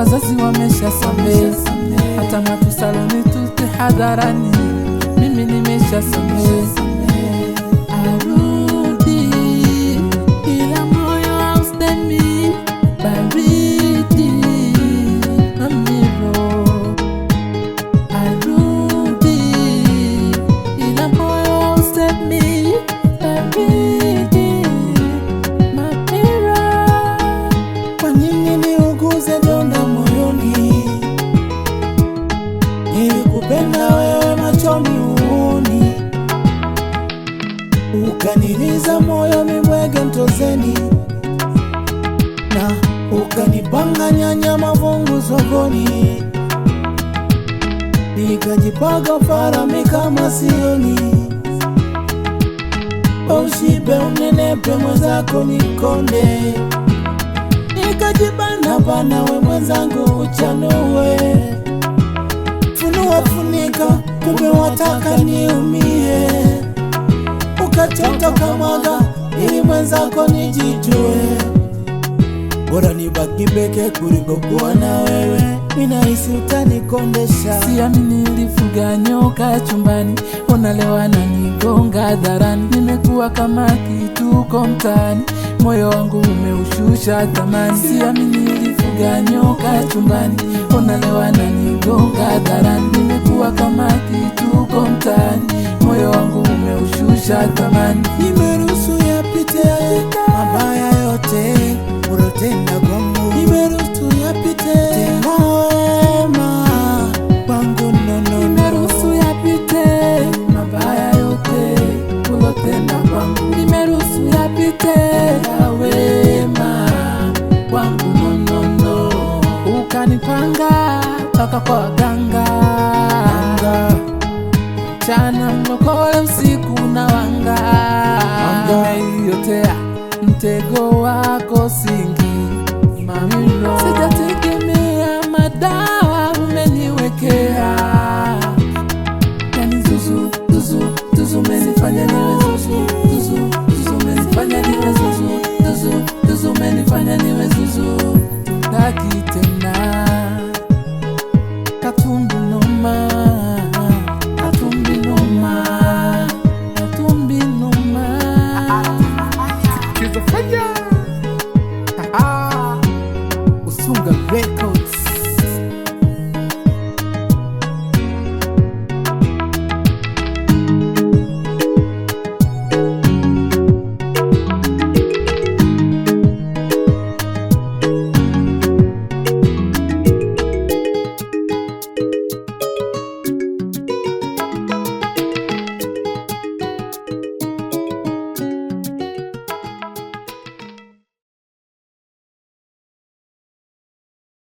wazazi wameshasamehe, hata matusaloni tute hadharani, mimi nimeshasamehe. Arudi ila moyo haustahimili baridi mamilo. Arudi ila moyo haustahimili baridi mamilo. Kwa nini niuguze donda moyoni? Nilikupenda wewe machoni uoni, ukaniliza moyo mibwege mtozeni, na ukanipanga nyanya mavungu sokoni, nikajipaga farami kama sioni. Ushibe unenepe mwenzako nikonde, nikajibana bana we mwenzangu uchanue. Funua funika kumbe wataka niumie, ukachota kamwaga ili mwenzako nijitue. Bora nibaki peke kuliko kuwa na wewe, minahisi utanikondesha. Siamini nilifuga nyoka chumbani, unalewa na nigonga hadharani. Nimekuwa kama kituko mtaani, moyo wangu umeushusha thamani. Siamini nilifuga nyoka chumbani, unalewa na nigonga hadharani. Nimekuwa kama kituko mtaani, moyo wangu umeushusha thamani. Nimeruhusu yapite mabaya yote ulotenda kwangu, nimeruhusu yapite tena wema kwangu nono. Nimeruhusu yapite mabaya yote ulotenda kwangu, nimeruhusu yapite wema kwangu nono. Ukanipanga toka kwa waganga, mchana mlokole usiku na wanga. Nimeiotea mtego wako singa.